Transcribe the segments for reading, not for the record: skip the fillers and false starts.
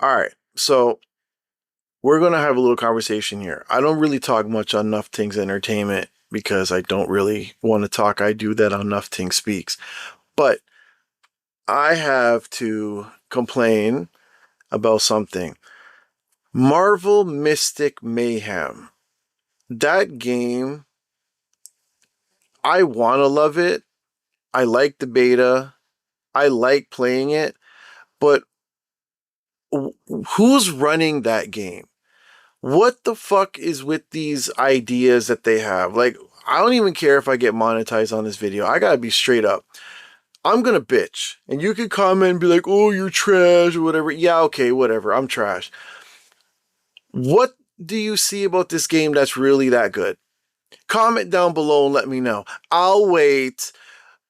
All right. So we're going to have a little conversation here. I don't really talk much on Nufftingz Entertainment because I don't really want to talk. I do that on Nufftingz Speaks. But I have to complain about something. Marvel Mystic Mayhem. That game, I want to love it. I like the beta. I like playing it. But who's running that game? What the fuck is with these ideas that they have? Like, I don't even care if I get monetized on this video. I gotta be straight up. I'm gonna bitch. And you can comment and be like, oh, you're trash or whatever. Yeah, okay, whatever. I'm trash. What do you see about this game that's really that good? Comment down below and let me know. I'll wait.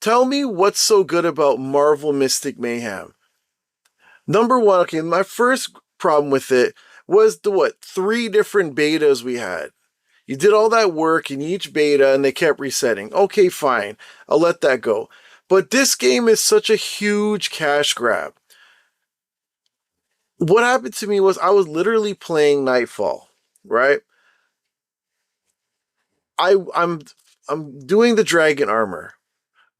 Tell me what's so good about Marvel Mystic Mayhem. Number one, okay, my first problem with it was the 3 different betas we had. You did all that work in each beta and they kept resetting. Okay, fine. I'll let that go. But this game is such a huge cash grab. What happened to me was I was literally playing Nightfall, right? I'm doing the dragon armor.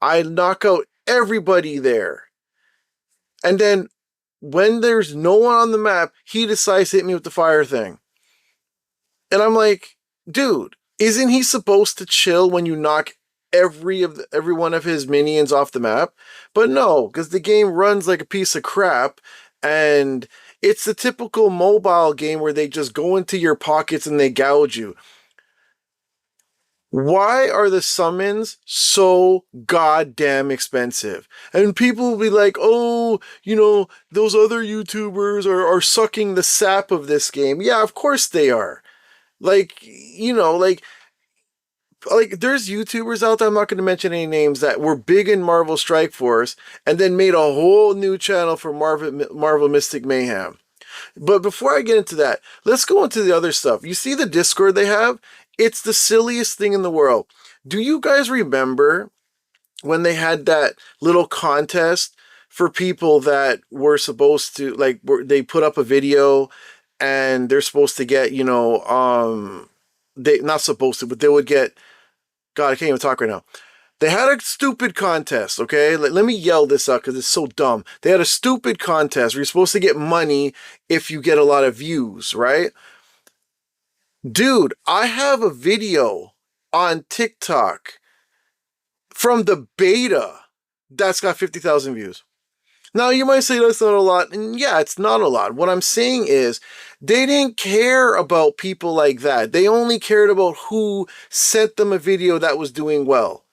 I knock out everybody there. And then when there's no one on the map, he decides to hit me with the fire thing. And I'm like, dude, isn't he supposed to chill when you knock every one of his minions off the map? But no, because the game runs like a piece of crap, and it's the typical mobile game where they just go into your pockets and they gouge you. Why are the summons so goddamn expensive? And people will be like, oh, those other YouTubers are sucking the sap of this game. Yeah, of course they are. Like, there's YouTubers out there, I'm not going to mention any names, that were big in Marvel Strike Force and then made a whole new channel for Marvel Mystic Mayhem. But before I get into that, let's go into the other stuff. You see the Discord they have? It's the silliest thing in the world. Do you guys remember when they had that little contest for people that were supposed to, they put up a video and they're supposed to get, they not supposed to, but they would get, God, I can't even talk right now. They had a stupid contest, okay? Let me yell this out because it's so dumb. They had a stupid contest where you're supposed to get money if you get a lot of views, right? Dude, I have a video on TikTok from the beta that's got 50,000 views. Now, you might say that's not a lot, and yeah, it's not a lot. What I'm saying is, they didn't care about people like that. They only cared about who sent them a video that was doing well,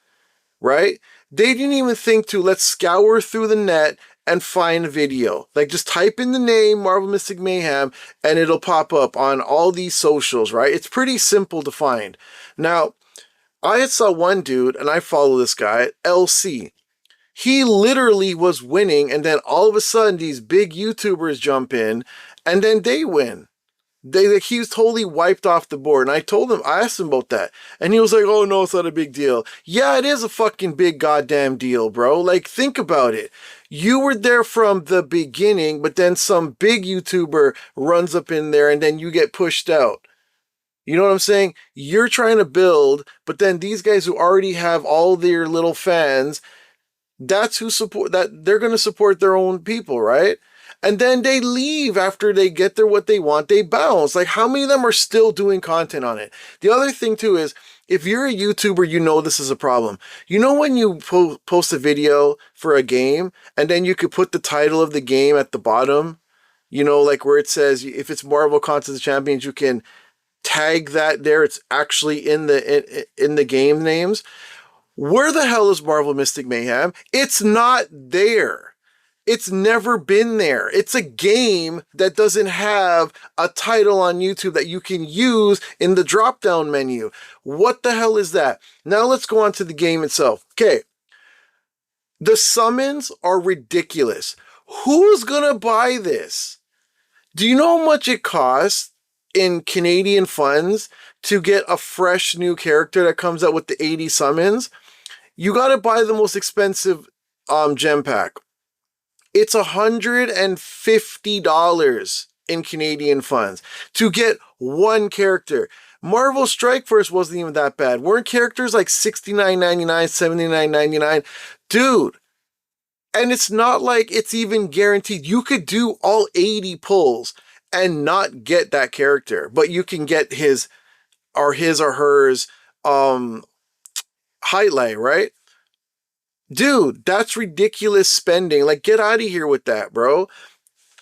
right? They didn't even think to, let's scour through the net and find a video. Like, just type in the name, Marvel Mystic Mayhem, and it'll pop up on all these socials, right? It's pretty simple to find. Now, I saw one dude, and I follow this guy, LC. He literally was winning, and then all of a sudden, these big YouTubers jump in, and then they win. He was totally wiped off the board. And I asked him about that. And he was like, oh no, it's not a big deal. Yeah, it is a fucking big goddamn deal, bro. Like, think about it. You were there from the beginning, but then some big YouTuber runs up in there and then you get pushed out. You know what I'm saying? You're trying to build, but then these guys who already have all their little fans, that's who support that. They're going to support their own people, right? And then they leave after they get what they want. They bounce. Like, how many of them are still doing content on it? The other thing too is, if you're a YouTuber, you know this is a problem. You know when you post a video for a game, and then you could put the title of the game at the bottom? Like where it says, if it's Marvel Contest of Champions, you can tag that there. It's actually in the game names. Where the hell is Marvel Mystic Mayhem? It's not there. It's never been there. It's a game that doesn't have a title on YouTube that you can use in the drop-down menu. What the hell is that? Now let's go on to the game itself. Okay. The summons are ridiculous. Who's gonna buy this? Do you know how much it costs in Canadian funds to get a fresh new character that comes out with the 80 summons? You gotta buy the most expensive gem pack. It's $150 in Canadian funds to get one character. Marvel Strike Force wasn't even that bad. Weren't characters like $69.99, $79.99? Dude, and it's not like it's even guaranteed. You could do all 80 pulls and not get that character, but you can get his or hers highlight, right? Dude, that's ridiculous spending. Like, get out of here with that, bro.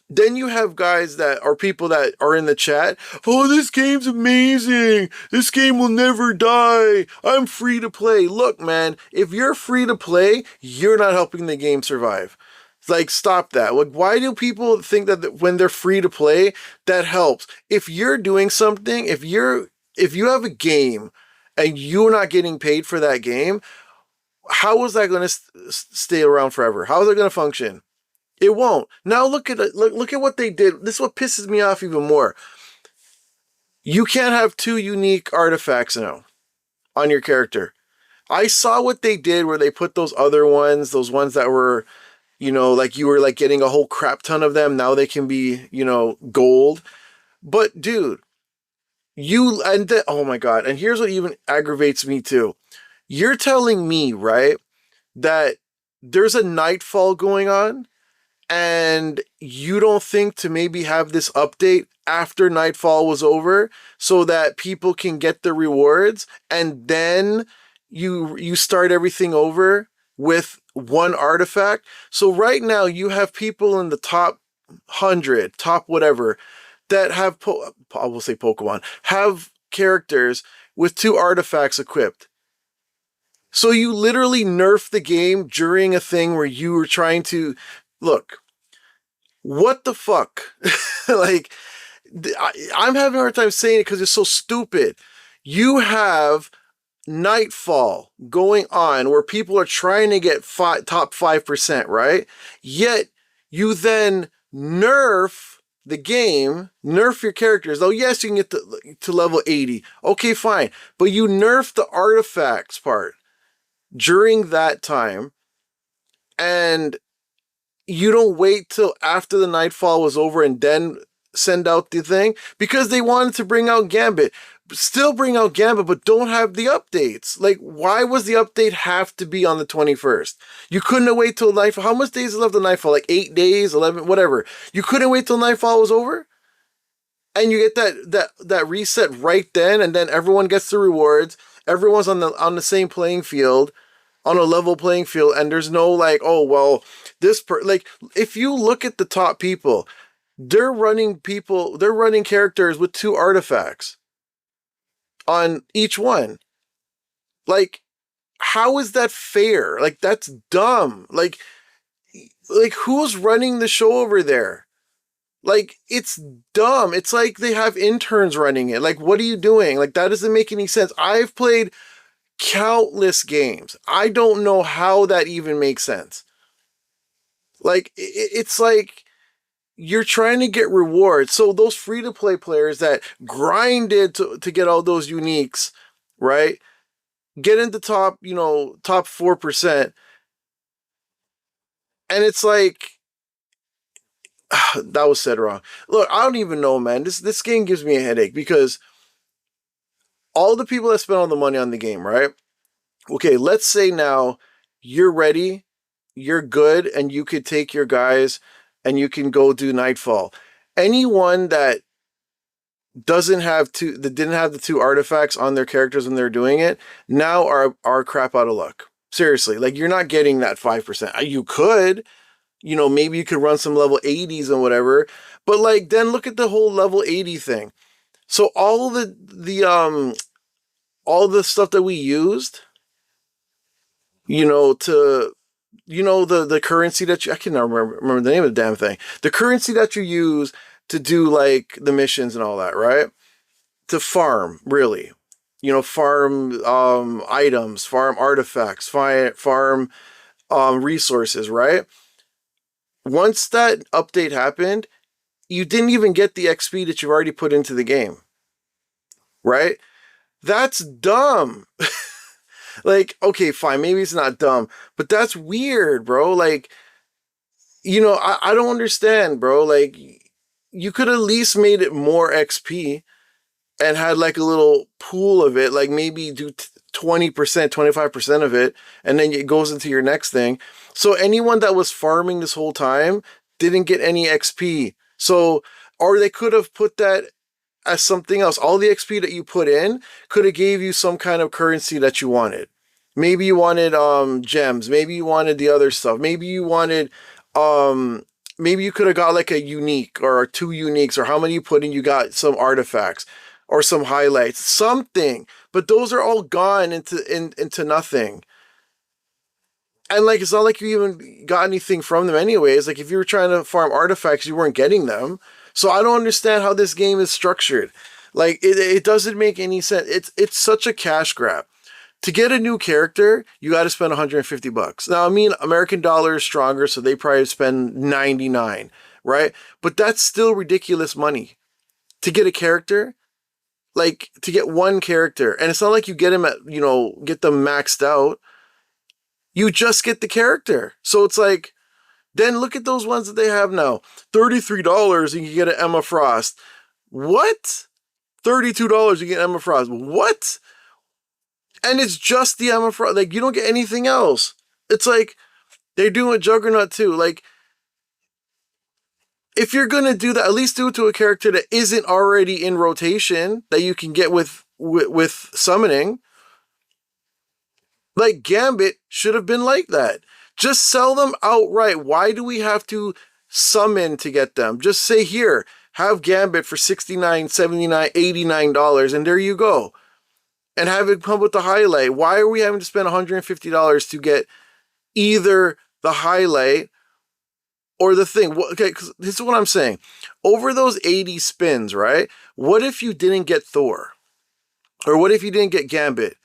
Then you have guys that are people that are in the chat. Oh, this game's amazing. This game will never die. I'm free to play. Look, man, if you're free to play, you're not helping the game survive. Like, stop that. Like, why do people think that when they're free to play, that helps? If you're doing something, if you have a game and you're not getting paid for that game, how is that going to stay around forever? How is it going to function? It won't. Now look at it. Look at what they did. This is what pisses me off even more. You can't have 2 unique artifacts now on your character. I saw what they did where they put those other ones, those ones that were, like you were like getting a whole crap ton of them. Now they can be, gold. But dude, oh my God. And here's what even aggravates me too. You're telling me, right, that there's a nightfall going on and you don't think to maybe have this update after nightfall was over so that people can get the rewards and then you start everything over with one artifact. So right now you have people in the top 100, top whatever, that have, I will say Pokemon, have characters with 2 artifacts equipped. So you literally nerf the game during a thing where you were trying to, look, what the fuck? Like, I'm having a hard time saying it because it's so stupid. You have nightfall going on where people are trying to get top 5%, right? Yet you then nerf the game, nerf your characters. Oh, yes, you can get to level 80. Okay, fine. But you nerf the artifacts part during that time, and you don't wait till after the nightfall was over and then send out the thing, because they wanted to bring out Gambit. Still bring out Gambit, but don't have the updates. Like, why was the update have to be on the 21st? You couldn't have waited till nightfall. How much days is left of nightfall? Like 8 days, 11, whatever. You couldn't wait till nightfall was over? And you get that reset right then, and then everyone gets the rewards. Everyone's on the same playing field, on a level playing field, and there's no like, oh, well, like, if you look at the top people, they're running characters with 2 artifacts on each one. Like, how is that fair? Like, that's dumb. Like who's running the show over there? Like, it's dumb. It's like they have interns running it. Like, what are you doing? Like, that doesn't make any sense. I've played countless games. I don't know how that even makes sense. Like, it's like you're trying to get rewards. So those free-to-play players that grinded to get all those uniques, right, get into top 4%. And it's like, that was said wrong. Look, I don't even know, man. This game gives me a headache because all the people that spend all the money on the game, right? Okay, let's say now you're ready, you're good, and you could take your guys and you can go do Nightfall. Anyone that didn't have the 2 artifacts on their characters when they're doing it, now are crap out of luck. Seriously, like, you're not getting that 5%. You could, maybe you could run some level 80s and whatever, but like, then look at the whole level 80 thing. So all the stuff that we used, the currency that I cannot remember the name of the damn thing. The currency that you use to do like the missions and all that, right? To farm, really. Farm items, farm artifacts, farm resources, right? Once that update happened, you didn't even get the XP that you've already put into the game. Right? That's dumb. Like, okay, fine, maybe it's not dumb, but that's weird, bro. Like, I don't understand, bro. Like, you could at least made it more XP and had like a little pool of it, like maybe do 20%, 25% of it, and then it goes into your next thing. So anyone that was farming this whole time didn't get any XP. So, or they could have put that as something else. All the XP that you put in could have gave you some kind of currency that you wanted. Maybe you wanted gems, maybe you wanted the other stuff. Maybe you wanted maybe you could have got like a unique or two uniques, or how many you put in, you got some artifacts or some highlights, something. But those are all gone into nothing. And like, it's not like you even got anything from them anyways. Like, if you were trying to farm artifacts, you weren't getting them. So I don't understand how this game is structured. Like, it doesn't make any sense. It's such a cash grab. To get a new character, you got to spend 150 bucks. Now, I mean, American dollar is stronger, so they probably spend 99, right? But that's still ridiculous money to get a character. Like, to get one character, and it's not like you get him get them maxed out. You just get the character. So it's like, then look at those ones that they have now. $33 and you get an Emma Frost. What? $32 you get Emma Frost. What? And it's just the Emma Frost. Like, you don't get anything else. It's like, they're doing Juggernaut too. Like, if you're going to do that, at least do it to a character that isn't already in rotation, that you can get with summoning. Like, Gambit should have been like that. Just sell them outright. Why do we have to summon to get them? Just say, here, have Gambit for $69, $79, $89, and there you go. And have it come with the highlight. Why are we having to spend $150 to get either the highlight or the thing? Okay, this is what I'm saying. Over those 80 spins, right? What if you didn't get Thor? Or what if you didn't get Gambit?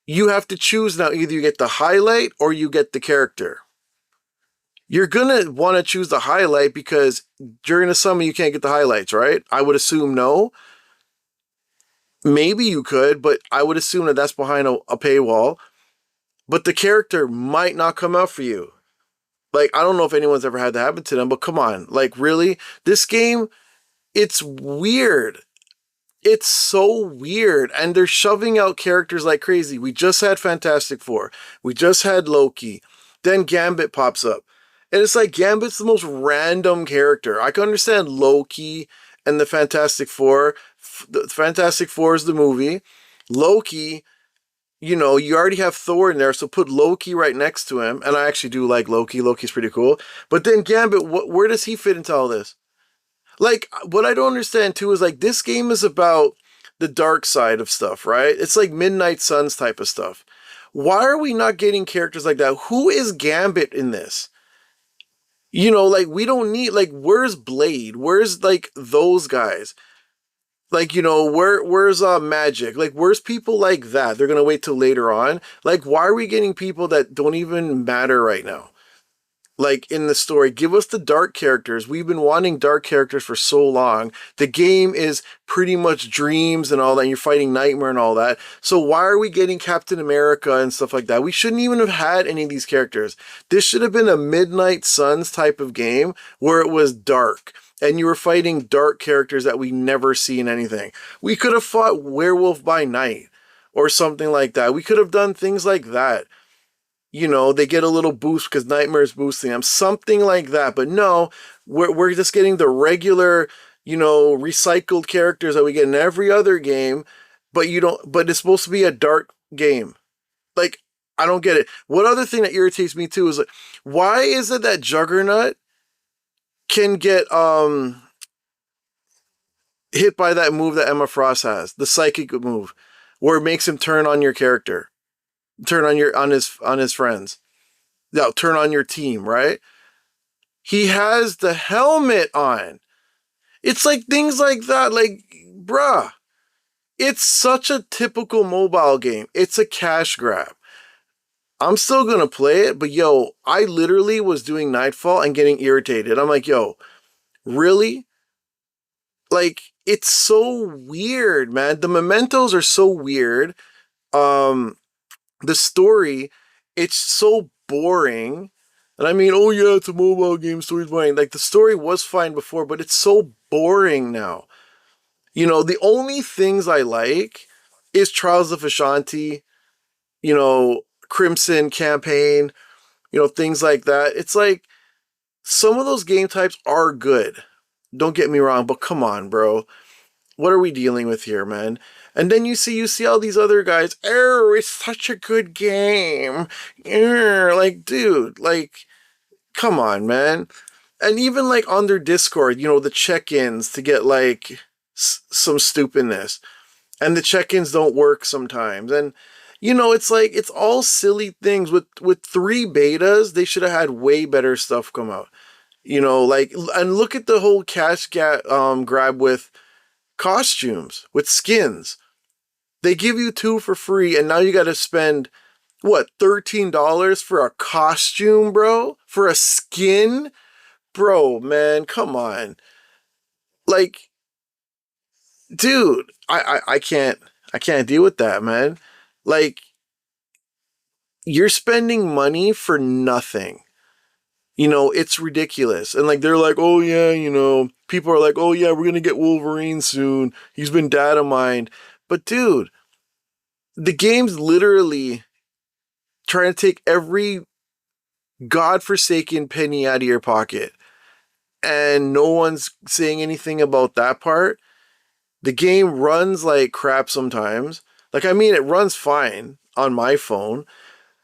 You have to choose now. Either you get the highlight or you get the character. You're going to want to choose the highlight because during the summon you can't get the highlights, right? I would assume no. Maybe you could, but I would assume that that's behind a paywall. But the character might not come out for you. Like, I don't know if anyone's ever had that happen to them, but come on. Like, really? This game, it's weird. It's so weird. And they're shoving out characters like crazy. We just had Fantastic Four. We just had Loki. Then Gambit pops up. And it's like, Gambit's the most random character. I can understand Loki and the Fantastic Four. The Fantastic Four is the movie. Loki, you already have Thor in there, so put Loki right next to him. And I actually do like Loki. Loki's pretty cool. But then Gambit, where does he fit into all this? Like, what I don't understand too is, like, this game is about the dark side of stuff, right? It's like Midnight Suns type of stuff. Why are we not getting characters like that? Who is Gambit in this? Like, we don't need, like, where's Blade? Where's, like, those guys? Like, where's Magic? Like, where's people like that? They're gonna wait till later on. Like, why are we getting people that don't even matter right now? Like, in the story, give us the dark characters. We've been wanting dark characters for so long. The game is pretty much dreams and all that. And you're fighting Nightmare and all that. So why are we getting Captain America and stuff like that? We shouldn't even have had any of these characters. This should have been a Midnight Suns type of game where it was dark. And you were fighting dark characters that we never see in anything. We could have fought Werewolf by Night or something like that. We could have done things like that. They get a little boost because Nightmare's boosting them. Something like that. But no, we're just getting the regular, recycled characters that we get in every other game. But it's supposed to be a dark game. Like, I don't get it. What other thing that irritates me too is, like, why is it that Juggernaut can get hit by that move that Emma Frost has, the psychic move, where it makes him turn on your character, turn on his friends, no, turn on your team, right? He has the helmet on. It's like things like that, like, bruh. It's such a typical mobile game. It's a cash grab. I'm still gonna play it, but yo, I literally was doing Nightfall and getting irritated. I'm like, yo, really? Like, it's so weird, man. The mementos are so weird. The story, it's so boring. And I mean, oh yeah, it's a mobile game, story's boring. Like, the story was fine before, but it's so boring now. You know, the only things I like is Trials of Ashanti, you know, Crimson Campaign, you know, things like that. It's like, some of those game types are good. Don't get me wrong, but come on, bro. What are we dealing with here, man? And then you see all these other guys, oh, it's such a good game. Like, dude, like, come on, man. And even like on their Discord, you know, the check-ins to get like some stupidness. And the check-ins don't work sometimes. And you know, it's like, it's all silly things. With 3 betas, they should have had way better stuff come out. You know, like, and look at the whole grab with costumes, with skins. They give you 2 for free, and now you got to spend, what, $13 for a costume, bro? For a skin? Bro, man, come on. Like, dude, I can't deal with that, man. Like, you're spending money for nothing. You know, it's ridiculous. And like, they're like, oh yeah, you know, people are like, oh yeah, we're gonna get Wolverine soon. He's been data mined. But dude, the game's literally trying to take every godforsaken penny out of your pocket. And no one's saying anything about that part. The game runs like crap sometimes. Like, I mean, it runs fine on my phone.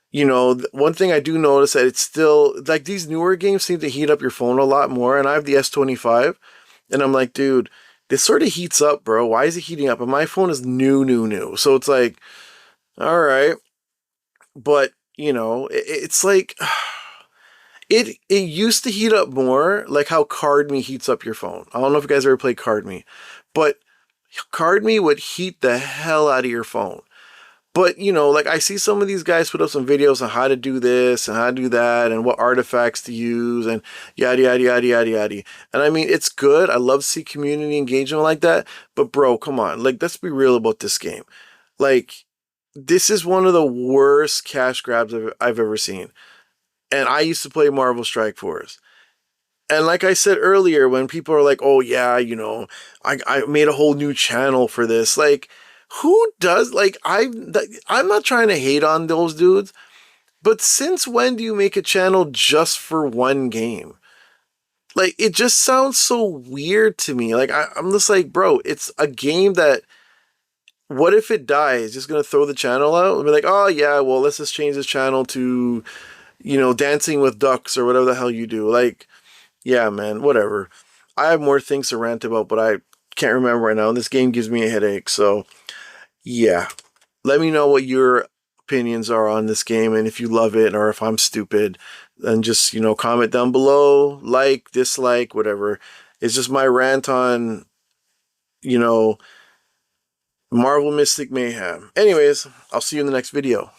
You know, one thing I do notice that it's still, like, these newer games seem to heat up your phone a lot more. And I have the S25. And I'm like, dude, this sort of heats up, bro. Why is it heating up? And my phone is new. So it's like, all right. But, you know, it's like, it used to heat up more like how Card Me heats up your phone. I don't know if you guys ever played Card Me, but Card Me would heat the hell out of your phone. But, you know, like, I see some of these guys put up some videos on how to do this and how to do that and what artifacts to use and yada, yada, yada, yada, yada. And I mean, it's good. I love to see community engagement like that. But, bro, come on. Like, let's be real about this game. Like, this is one of the worst cash grabs I've ever seen. And I used to play Marvel Strike Force. And like I said earlier, when people are like, oh, yeah, you know, I made a whole new channel for this. Like, who does, like, I'm not trying to hate on those dudes, but since when do you make a channel just for one game? Like, it just sounds so weird to me. Like, I'm just like, bro, it's a game that, what if it dies? Just gonna throw the channel out and be like, oh yeah, well, let's just change this channel to, you know, Dancing with Ducks or whatever the hell you do. Like, yeah, man, whatever. I have more things to rant about, but I can't remember right now. And this game gives me a headache, so yeah. Let me know what your opinions are on this game and if you love it or if I'm stupid. Then just, you know, comment down below, like, dislike, whatever. It's just my rant on, you know, Marvel Mystic Mayhem. Anyways, I'll see you in the next video.